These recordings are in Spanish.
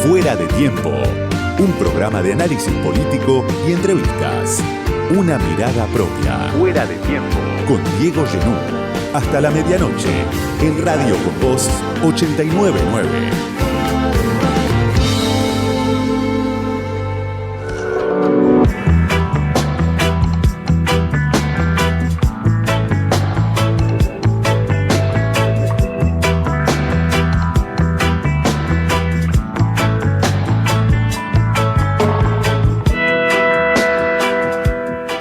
Fuera de Tiempo, un programa de análisis político y entrevistas. Una mirada propia. Fuera de Tiempo. Con Diego Genú. Hasta la medianoche, en Radio Con Voz 899.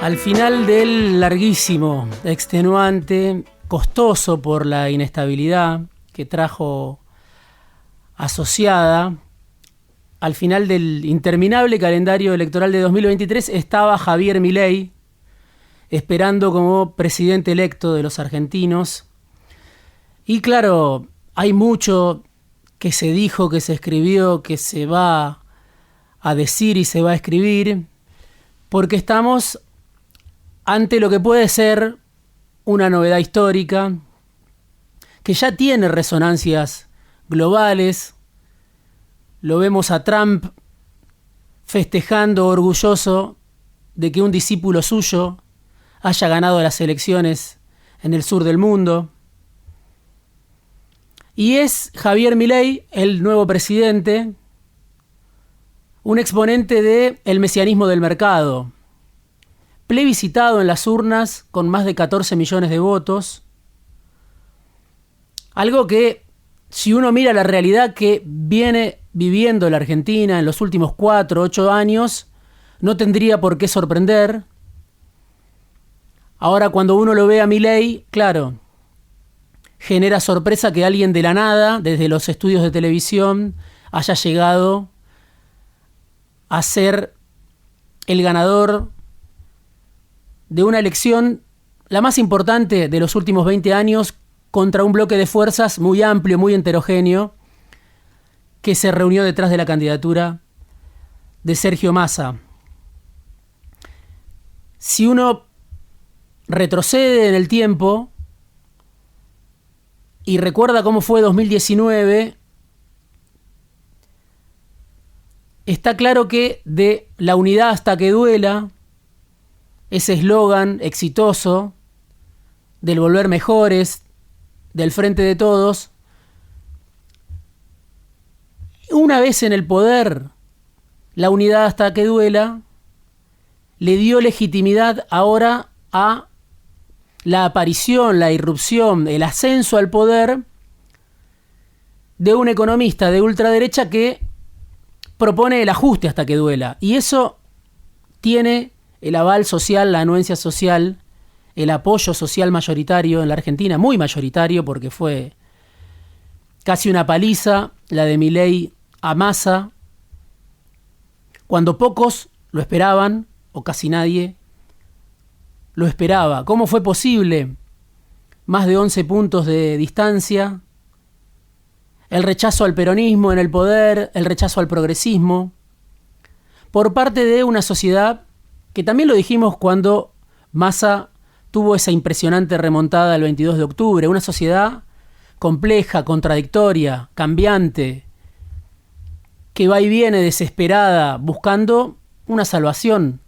Al final del larguísimo, extenuante, costoso por la inestabilidad que trajo asociada, al final del interminable calendario electoral de 2023 estaba Javier Milei esperando como presidente electo de los argentinos. Y claro, hay mucho que se dijo, que se escribió, que se va a decir y se va a escribir, porque estamos ante lo que puede ser una novedad histórica que ya tiene resonancias globales. Lo vemos a Trump festejando orgulloso de que un discípulo suyo haya ganado las elecciones en el sur del mundo. Y es Javier Milei, el nuevo presidente, un exponente del mesianismo del mercado, plebiscitado en las urnas con más de 14 millones de votos. Algo que, si uno mira la realidad que viene viviendo la Argentina en los últimos 4 o 8 años, no tendría por qué sorprender. Ahora, cuando uno lo ve a Milei, claro, genera sorpresa que alguien de la nada, desde los estudios de televisión, haya llegado a ser el ganador de una elección, la más importante de los últimos 20 años, contra un bloque de fuerzas muy amplio, muy heterogéneo, que se reunió detrás de la candidatura de Sergio Massa. Si uno retrocede en el tiempo y recuerda cómo fue 2019, está claro que de la unidad hasta que duela, ese eslogan exitoso del volver mejores, del frente de todos, una vez en el poder, la unidad hasta que duela, le dio legitimidad ahora a la aparición, la irrupción, el ascenso al poder de un economista de ultraderecha que propone el ajuste hasta que duela. Y eso tiene el aval social, la anuencia social, el apoyo social mayoritario en la Argentina, muy mayoritario porque fue casi una paliza la de Milei a Massa, cuando pocos lo esperaban, o casi nadie lo esperaba. ¿Cómo fue posible? Más de 11 puntos de distancia, el rechazo al peronismo en el poder, el rechazo al progresismo, por parte de una sociedad que también lo dijimos cuando Massa tuvo esa impresionante remontada el 22 de octubre, una sociedad compleja, contradictoria, cambiante, que va y viene desesperada, buscando una salvación.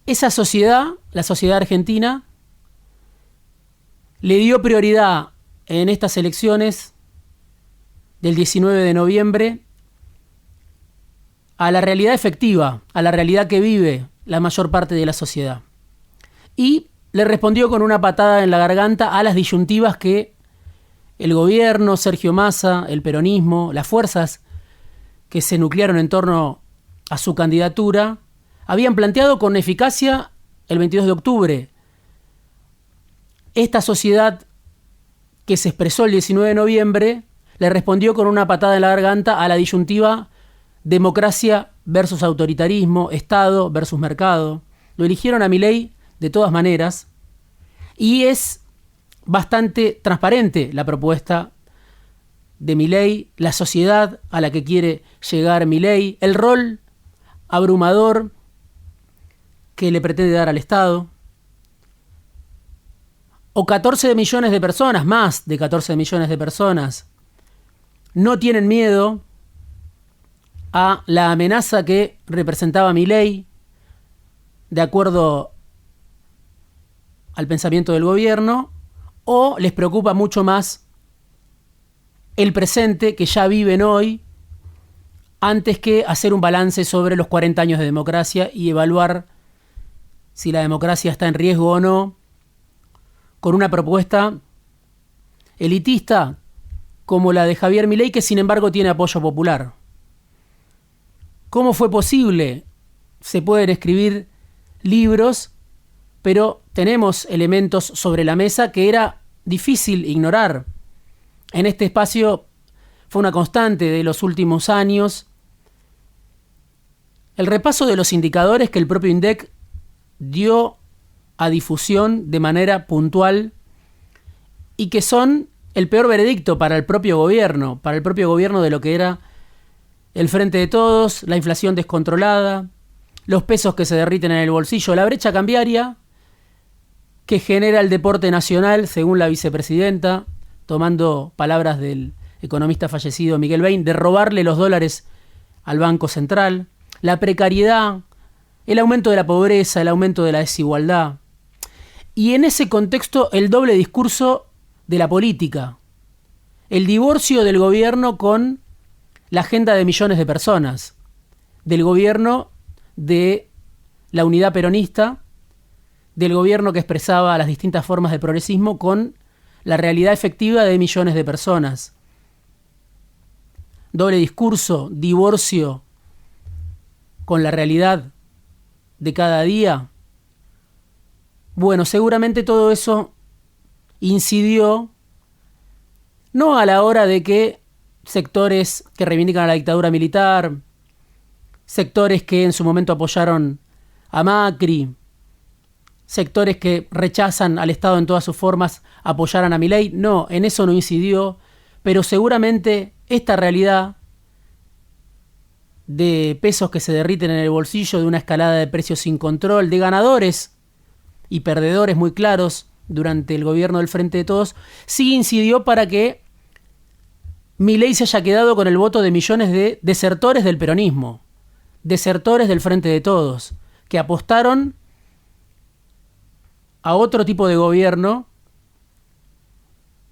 Esa sociedad, la sociedad argentina, le dio prioridad en estas elecciones del 19 de noviembre a la realidad efectiva, a la realidad que vive la mayor parte de la sociedad. Y le respondió con una patada en la garganta a las disyuntivas que el gobierno, Sergio Massa, el peronismo, las fuerzas que se nuclearon en torno a su candidatura, habían planteado con eficacia el 22 de octubre. Esta sociedad que se expresó el 19 de noviembre le respondió con una patada en la garganta a la disyuntiva democracia versus autoritarismo, Estado versus mercado. Lo eligieron a Milei de todas maneras y es bastante transparente la propuesta de Milei, la sociedad a la que quiere llegar Milei, el rol abrumador que le pretende dar al Estado, o 14 millones de personas, más de 14 millones de personas, no tienen miedo a la amenaza que representaba Milei, de acuerdo al pensamiento del gobierno, o les preocupa mucho más el presente que ya viven hoy, antes que hacer un balance sobre los 40 años de democracia y evaluar si la democracia está en riesgo o no, con una propuesta elitista como la de Javier Milei, que sin embargo tiene apoyo popular. ¿Cómo fue posible? Se pueden escribir libros, pero tenemos elementos sobre la mesa que era difícil ignorar. En este espacio fue una constante de los últimos años el repaso de los indicadores que el propio INDEC dio a difusión de manera puntual y que son el peor veredicto para el propio gobierno de lo que era el Frente de Todos, la inflación descontrolada, los pesos que se derriten en el bolsillo, la brecha cambiaria que genera el deporte nacional, según la vicepresidenta, tomando palabras del economista fallecido Miguel Bain, de robarle los dólares al Banco Central, la precariedad, el aumento de la pobreza, el aumento de la desigualdad. Y en ese contexto, el doble discurso de la política, el divorcio del gobierno con la agenda de millones de personas, del gobierno de la unidad peronista, del gobierno que expresaba las distintas formas de progresismo con la realidad efectiva de millones de personas. Doble discurso, divorcio con la realidad de cada día. Bueno, seguramente todo eso incidió no a la hora de que sectores que reivindican a la dictadura militar, sectores que en su momento apoyaron a Macri, sectores que rechazan al Estado en todas sus formas, apoyaran a Milei. No, en eso no incidió, pero seguramente esta realidad de pesos que se derriten en el bolsillo, de una escalada de precios sin control, de ganadores y perdedores muy claros durante el gobierno del Frente de Todos, sí incidió para que Milei se haya quedado con el voto de millones de desertores del peronismo, desertores del Frente de Todos, que apostaron a otro tipo de gobierno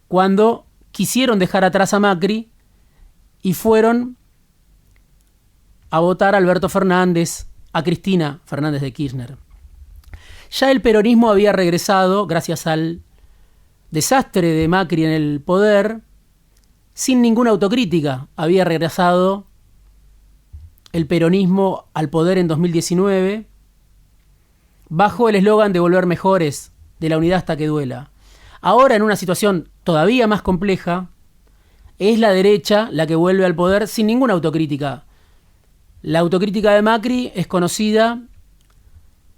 cuando quisieron dejar atrás a Macri y fueron a votar a Alberto Fernández, a Cristina Fernández de Kirchner. Ya el peronismo había regresado, gracias al desastre de Macri en el poder, sin ninguna autocrítica. Había regresado el peronismo al poder en 2019, bajo el eslogan de volver mejores, de la unidad hasta que duela. Ahora, en una situación todavía más compleja, es la derecha la que vuelve al poder sin ninguna autocrítica. La autocrítica de Macri es conocida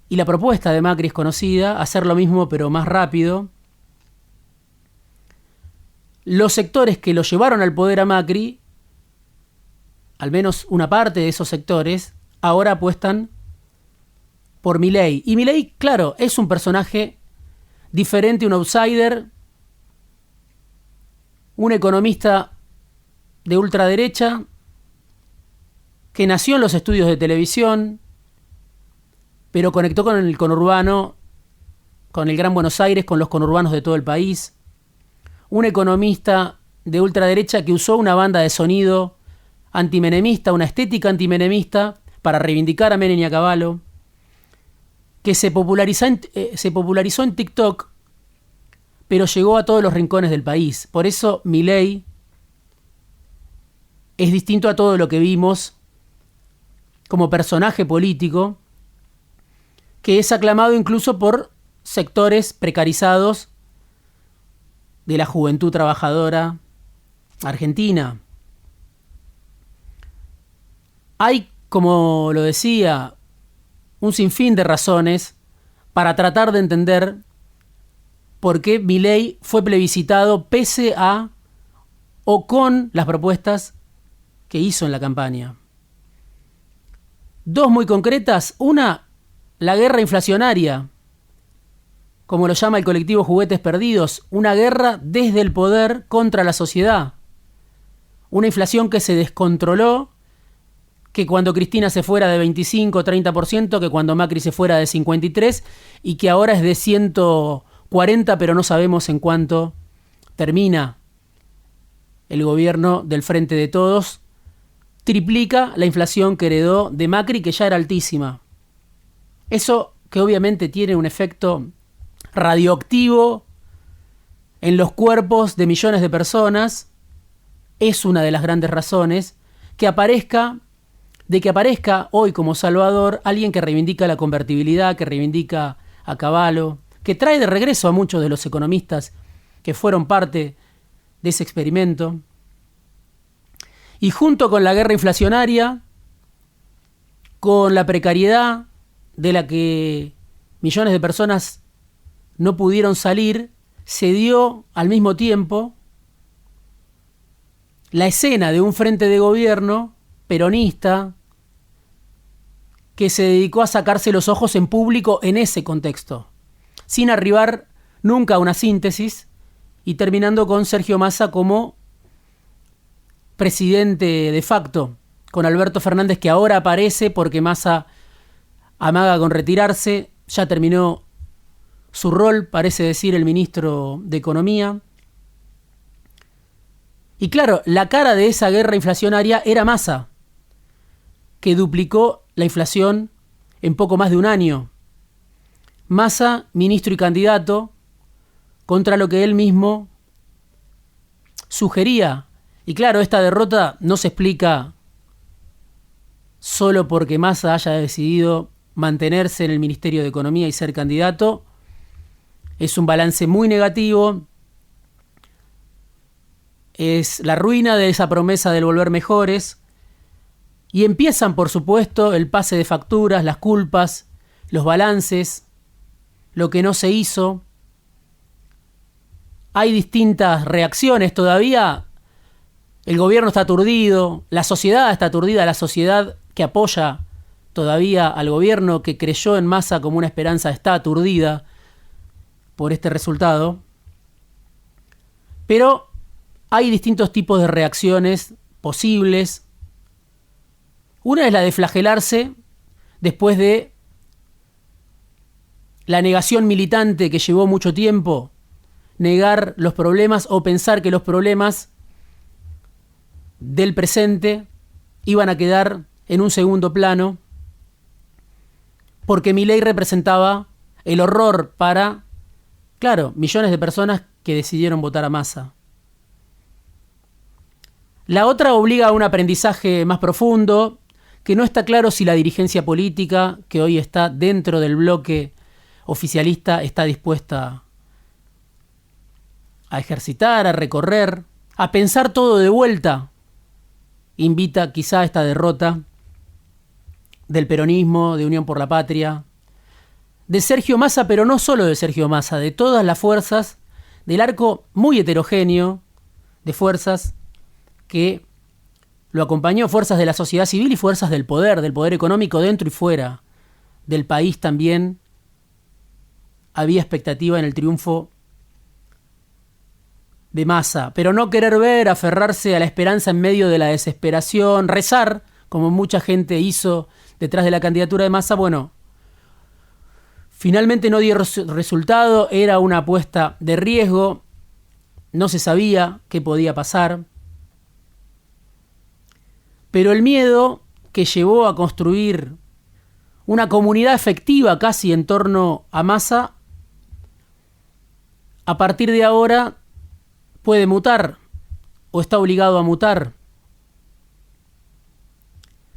y la propuesta de Macri es conocida, hacer lo mismo pero más rápido. Los sectores que lo llevaron al poder a Macri, al menos una parte de esos sectores, ahora apuestan por Milei. Y Milei, claro, es un personaje diferente, un outsider, un economista de ultraderecha que nació en los estudios de televisión, pero conectó con el conurbano, con el Gran Buenos Aires, con los conurbanos de todo el país. Un economista de ultraderecha que usó una banda de sonido antimenemista, una estética antimenemista, para reivindicar a Menem y a Cavallo, que se popularizó en TikTok, pero llegó a todos los rincones del país. Por eso Milei es distinto a todo lo que vimos como personaje político, que es aclamado incluso por sectores precarizados de la juventud trabajadora argentina. Hay, como lo decía, un sinfín de razones para tratar de entender por qué Milei fue plebiscitado pese a o con las propuestas que hizo en la campaña. Dos muy concretas. Una, la guerra inflacionaria, como lo llama el colectivo Juguetes Perdidos, una guerra desde el poder contra la sociedad. Una inflación que se descontroló, que cuando Cristina se fuera de 25-30%, que cuando Macri se fuera de 53%, y que ahora es de 140%, pero no sabemos en cuánto termina el gobierno del Frente de Todos. Triplica la inflación que heredó de Macri, que ya era altísima. Eso que obviamente tiene un efecto radioactivo en los cuerpos de millones de personas, es una de las grandes razones que aparezca hoy como Salvador alguien que reivindica la convertibilidad, que reivindica a Cavallo, que trae de regreso a muchos de los economistas que fueron parte de ese experimento. Y junto con la guerra inflacionaria, con la precariedad de la que millones de personas no pudieron salir, se dio al mismo tiempo la escena de un frente de gobierno peronista que se dedicó a sacarse los ojos en público en ese contexto, sin arribar nunca a una síntesis, y terminando con Sergio Massa como presidente de facto, con Alberto Fernández, que ahora aparece porque Massa amaga con retirarse. Ya terminó su rol, parece decir el ministro de Economía. Y claro, la cara de esa guerra inflacionaria era Massa, que duplicó la inflación en poco más de un año. Massa, ministro y candidato, contra lo que él mismo sugería. Y claro, esta derrota no se explica solo porque Massa haya decidido mantenerse en el Ministerio de Economía y ser candidato. Es un balance muy negativo. Es la ruina de esa promesa del volver mejores. Y empiezan, por supuesto, el pase de facturas, las culpas, los balances, lo que no se hizo. Hay distintas reacciones todavía. El gobierno está aturdido, la sociedad está aturdida, la sociedad que apoya todavía al gobierno, que creyó en Massa como una esperanza, está aturdida por este resultado. Pero hay distintos tipos de reacciones posibles. Una es la de flagelarse después de la negación militante que llevó mucho tiempo, negar los problemas o pensar que los problemas del presente iban a quedar en un segundo plano, porque Milei representaba el horror para, claro, millones de personas que decidieron votar a Massa. La otra obliga a un aprendizaje más profundo, que no está claro si la dirigencia política, que hoy está dentro del bloque oficialista, está dispuesta a ejercitar, a recorrer, a pensar todo de vuelta. Invita quizá a esta derrota del peronismo, de Unión por la Patria, de Sergio Massa, pero no solo de Sergio Massa, de todas las fuerzas, del arco muy heterogéneo de fuerzas que lo acompañó, fuerzas de la sociedad civil y fuerzas del poder económico dentro y fuera del país también. Había expectativa en el triunfo de Massa, pero no querer ver, aferrarse a la esperanza en medio de la desesperación, rezar, como mucha gente hizo detrás de la candidatura de Massa, bueno, finalmente no dio resultado, era una apuesta de riesgo, no se sabía qué podía pasar, pero el miedo que llevó a construir una comunidad efectiva casi en torno a Massa, a partir de ahora puede mutar o está obligado a mutar.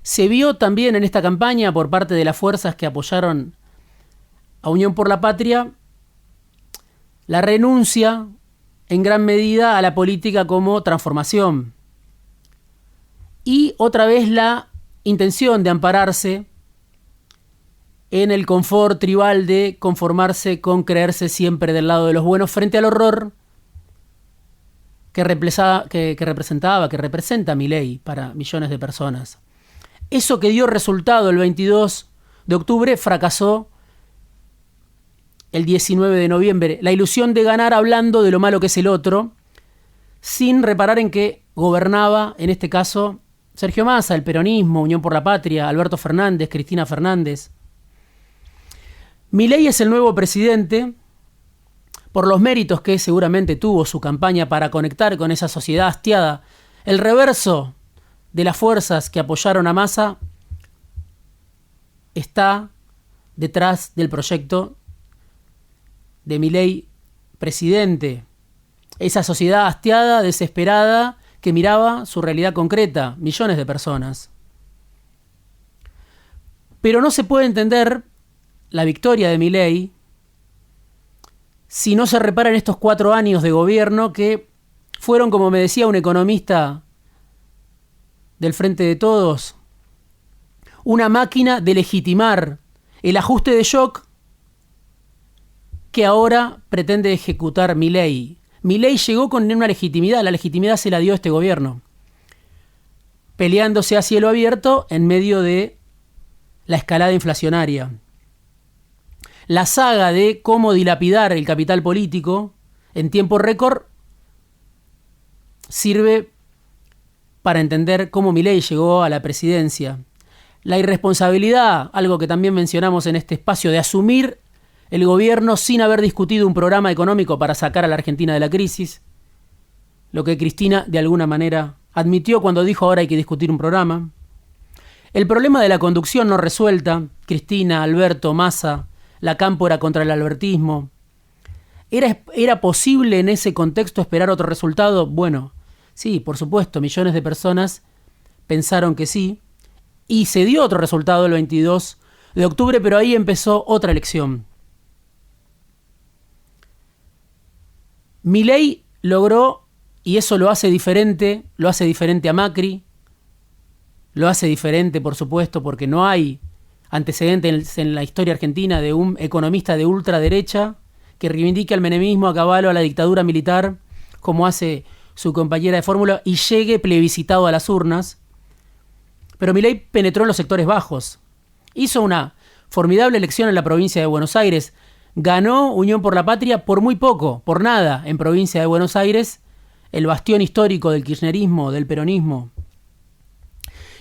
Se vio también en esta campaña por parte de las fuerzas que apoyaron a Unión por la Patria la renuncia en gran medida a la política como transformación y otra vez la intención de ampararse en el confort tribal de conformarse con creerse siempre del lado de los buenos frente al horror que representa Milei para millones de personas. Eso que dio resultado el 22 de octubre fracasó el 19 de noviembre. La ilusión de ganar hablando de lo malo que es el otro, sin reparar en que gobernaba, en este caso, Sergio Massa, el peronismo, Unión por la Patria, Alberto Fernández, Cristina Fernández. Milei es el nuevo presidente por los méritos que seguramente tuvo su campaña para conectar con esa sociedad hastiada. El reverso de las fuerzas que apoyaron a Massa está detrás del proyecto de Milei presidente. Esa sociedad hastiada, desesperada, que miraba su realidad concreta, millones de personas. Pero no se puede entender la victoria de Milei si no se repara en estos 4 años de gobierno que fueron, como me decía un economista del Frente de Todos, una máquina de legitimar el ajuste de shock que ahora pretende ejecutar Milei. Milei llegó con una legitimidad, la legitimidad se la dio este gobierno, peleándose a cielo abierto en medio de la escalada inflacionaria. La saga de cómo dilapidar el capital político en tiempo récord sirve para entender cómo Milei llegó a la presidencia. La irresponsabilidad, algo que también mencionamos en este espacio, de asumir el gobierno sin haber discutido un programa económico para sacar a la Argentina de la crisis, lo que Cristina de alguna manera admitió cuando dijo ahora hay que discutir un programa. El problema de la conducción no resuelta, Cristina, Alberto, Massa, la cámpora contra el albertismo. ¿Era posible en ese contexto esperar otro resultado? Bueno, sí, por supuesto, millones de personas pensaron que sí, y se dio otro resultado el 22 de octubre, pero ahí empezó otra elección. Milei logró, y eso lo hace diferente a Macri, lo hace diferente, por supuesto, porque no hay antecedentes en la historia argentina de un economista de ultraderecha que reivindique al menemismo a caballo a la dictadura militar, como hace su compañera de fórmula, y llegue plebiscitado a las urnas. Pero Milei penetró en los sectores bajos. Hizo una formidable elección en la provincia de Buenos Aires. Ganó Unión por la Patria por muy poco, por nada, en provincia de Buenos Aires, el bastión histórico del kirchnerismo, del peronismo.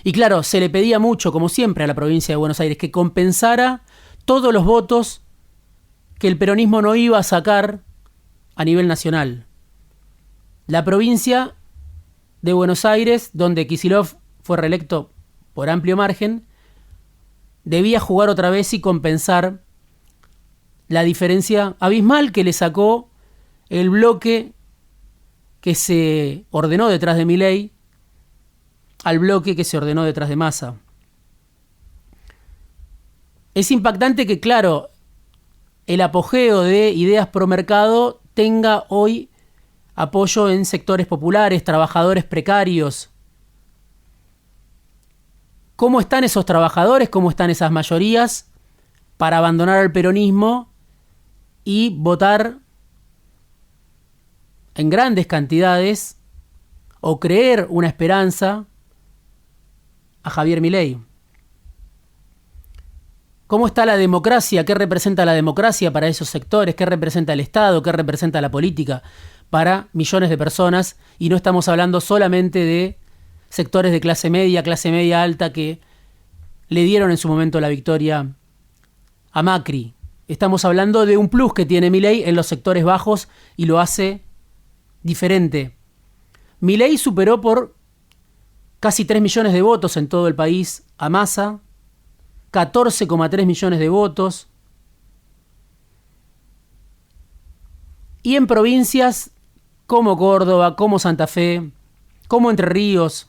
Y claro, se le pedía mucho, como siempre, a la provincia de Buenos Aires, que compensara todos los votos que el peronismo no iba a sacar a nivel nacional. La provincia de Buenos Aires, donde Kicillof fue reelecto por amplio margen, debía jugar otra vez y compensar la diferencia abismal que le sacó el bloque que se ordenó detrás de Milei al bloque que se ordenó detrás de Massa. Es impactante que, claro, el apogeo de ideas pro mercado tenga hoy apoyo en sectores populares, trabajadores precarios. ¿Cómo están esos trabajadores? ¿Cómo están esas mayorías para abandonar al peronismo y votar en grandes cantidades o creer una esperanza a Javier Milei? ¿Cómo está la democracia? ¿Qué representa la democracia para esos sectores? ¿Qué representa el Estado? ¿Qué representa la política para millones de personas? Y no estamos hablando solamente de sectores de clase media alta que le dieron en su momento la victoria a Macri. Estamos hablando de un plus que tiene Milei en los sectores bajos y lo hace diferente. Milei superó por casi 3 millones de votos en todo el país a Massa, 14,3 millones de votos. Y en provincias como Córdoba, como Santa Fe, como Entre Ríos,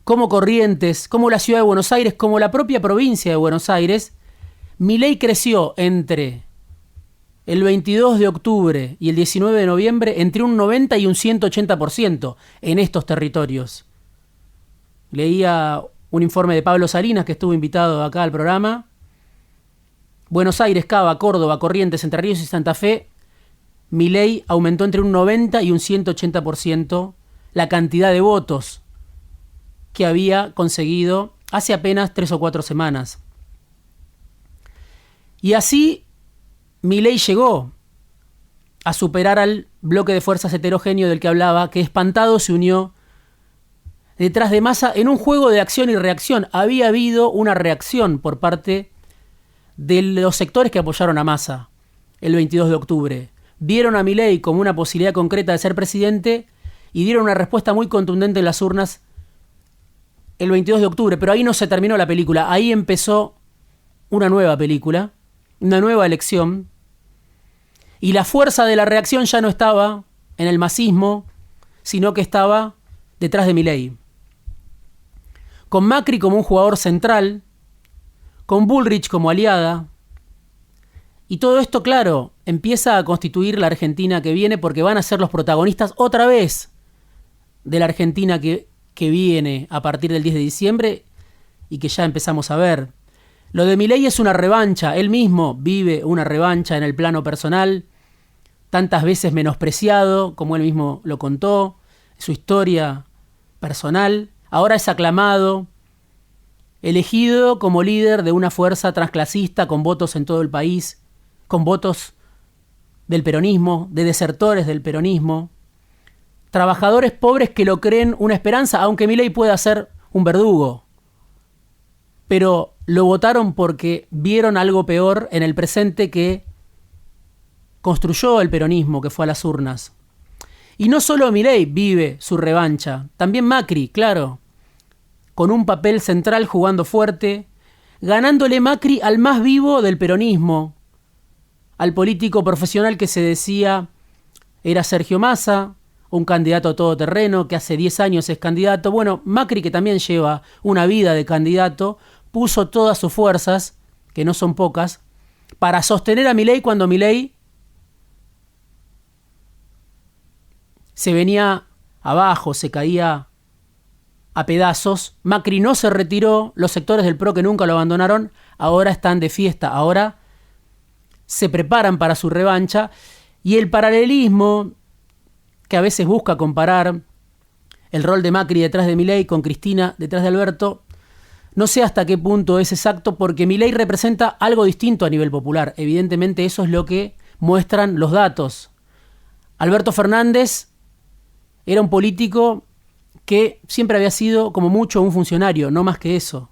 como Corrientes, como la ciudad de Buenos Aires, como la propia provincia de Buenos Aires, Milei creció entre el 22 de octubre y el 19 de noviembre entre un 90 y un 180% en estos territorios. Leía un informe de Pablo Salinas, que estuvo invitado acá al programa. Buenos Aires, Cava, Córdoba, Corrientes, Entre Ríos y Santa Fe, Milei aumentó entre un 90 y un 180% la cantidad de votos que había conseguido hace apenas 3 o 4 semanas. Y así Milei llegó a superar al bloque de fuerzas heterogéneo del que hablaba, que espantado se unió detrás de Massa en un juego de acción y reacción. Había habido una reacción por parte de los sectores que apoyaron a Massa el 22 de octubre. Vieron a Milei como una posibilidad concreta de ser presidente y dieron una respuesta muy contundente en las urnas el 22 de octubre. Pero ahí no se terminó la película. Ahí empezó una nueva película, una nueva elección. Y la fuerza de la reacción ya no estaba en el masismo, sino que estaba detrás de Milei. Con Macri como un jugador central, con Bullrich como aliada. Y todo esto, claro, empieza a constituir la Argentina que viene, porque van a ser los protagonistas otra vez de la Argentina que viene a partir del 10 de diciembre y que ya empezamos a ver. Lo de Milei es una revancha. Él mismo vive una revancha en el plano personal, tantas veces menospreciado, como él mismo lo contó, su historia personal. Ahora es aclamado, elegido como líder de una fuerza transclasista con votos en todo el país, con votos del peronismo, de desertores del peronismo, trabajadores pobres que lo creen una esperanza, aunque Milei pueda ser un verdugo. Pero lo votaron porque vieron algo peor en el presente que construyó el peronismo, que fue a las urnas. Y no solo Milei vive su revancha, también Macri, claro, con un papel central jugando fuerte, ganándole Macri al más vivo del peronismo, al político profesional que se decía era Sergio Massa, un candidato todoterreno que hace 10 años es candidato. Bueno, Macri, que también lleva una vida de candidato, puso todas sus fuerzas, que no son pocas, para sostener a Milei cuando Milei se venía abajo, se caía a pedazos. Macri no se retiró, los sectores del PRO que nunca lo abandonaron, ahora están de fiesta, ahora se preparan para su revancha. Y el paralelismo que a veces busca comparar el rol de Macri detrás de Milei con Cristina detrás de Alberto, no sé hasta qué punto es exacto, porque Milei representa algo distinto a nivel popular. Evidentemente eso es lo que muestran los datos. Alberto Fernández era un político que siempre había sido como mucho un funcionario, no más que eso.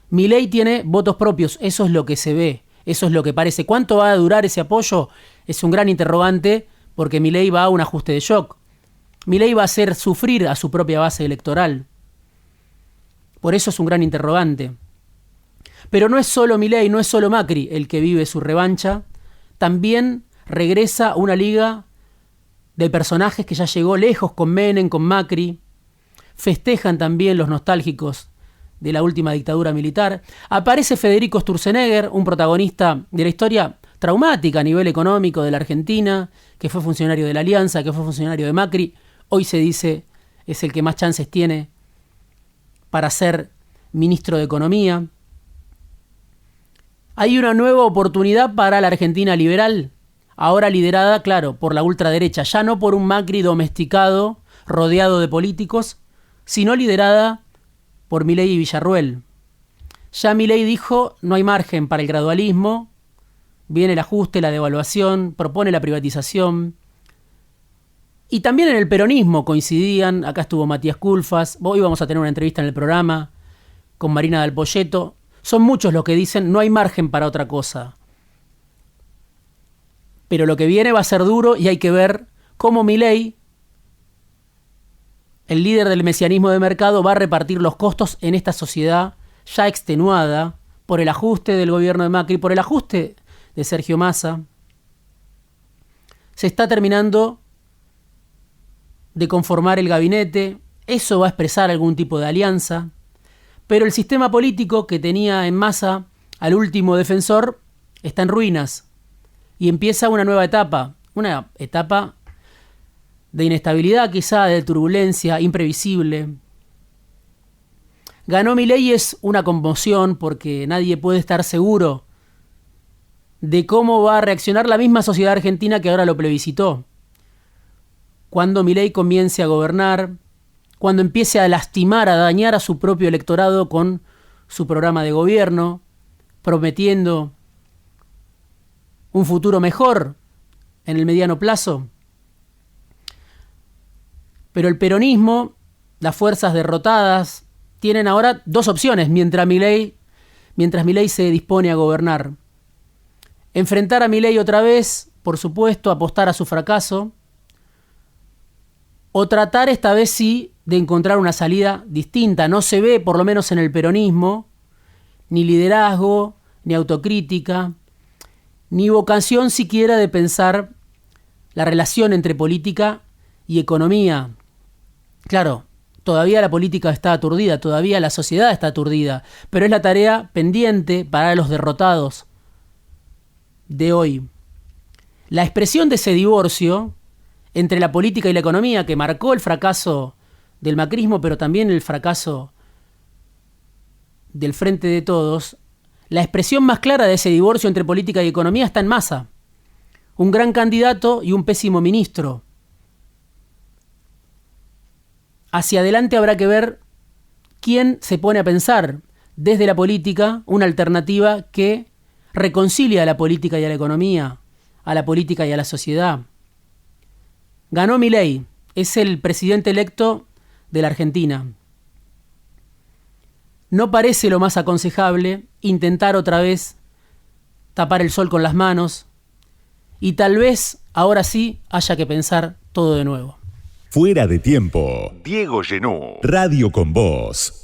Milei tiene votos propios, eso es lo que se ve, eso es lo que parece. ¿Cuánto va a durar ese apoyo? Es un gran interrogante, porque Milei va a un ajuste de shock. Milei va a hacer sufrir a su propia base electoral. Por eso es un gran interrogante. Pero no es solo Milei, no es solo Macri el que vive su revancha. También regresa una liga de personajes que ya llegó lejos con Menem, con Macri. Festejan también los nostálgicos de la última dictadura militar. Aparece Federico Sturzenegger, un protagonista de la historia traumática a nivel económico de la Argentina, que fue funcionario de la Alianza, que fue funcionario de Macri. Hoy se dice es el que más chances tiene para ser ministro de Economía. Hay una nueva oportunidad para la Argentina liberal, ahora liderada, claro, por la ultraderecha, ya no por un Macri domesticado, rodeado de políticos, sino liderada por Milei y Villarruel. Ya Milei dijo, no hay margen para el gradualismo, viene el ajuste, la devaluación, propone la privatización. Y también en el peronismo coincidían, acá estuvo Matías Culfas, hoy vamos a tener una entrevista en el programa con Marina Dal Poyetto. Son muchos los que dicen, no hay margen para otra cosa. Pero lo que viene va a ser duro y hay que ver cómo Milei, el líder del mesianismo de mercado, va a repartir los costos en esta sociedad ya extenuada por el ajuste del gobierno de Macri, por el ajuste de Sergio Massa. Se está terminando de conformar el gabinete, eso va a expresar algún tipo de alianza, pero el sistema político que tenía en Massa al último defensor está en ruinas y empieza una nueva etapa, una etapa de inestabilidad quizá, de turbulencia, imprevisible. Ganó Milei, es una conmoción porque nadie puede estar seguro de cómo va a reaccionar la misma sociedad argentina que ahora lo plebiscitó. Cuando Milei comience a gobernar, cuando empiece a lastimar, a dañar a su propio electorado con su programa de gobierno, prometiendo un futuro mejor en el mediano plazo. Pero el peronismo, las fuerzas derrotadas, tienen ahora dos opciones mientras Milei se dispone a gobernar. Enfrentar a Milei otra vez, por supuesto, apostar a su fracaso, o tratar esta vez sí de encontrar una salida distinta. No se ve, por lo menos en el peronismo, ni liderazgo, ni autocrítica, ni vocación siquiera de pensar la relación entre política y economía. Claro, todavía la política está aturdida, todavía la sociedad está aturdida, pero es la tarea pendiente para los derrotados de hoy. La expresión de ese divorcio entre la política y la economía, que marcó el fracaso del macrismo, pero también el fracaso del Frente de Todos, la expresión más clara de ese divorcio entre política y economía está en Massa. Un gran candidato y un pésimo ministro. Hacia adelante habrá que ver quién se pone a pensar desde la política una alternativa que reconcilia a la política y a la economía, a la política y a la sociedad. Ganó Milei, es el presidente electo de la Argentina. No parece lo más aconsejable intentar otra vez tapar el sol con las manos y tal vez ahora sí haya que pensar todo de nuevo. Fuera de tiempo. Diego Genú. Radio con Voz.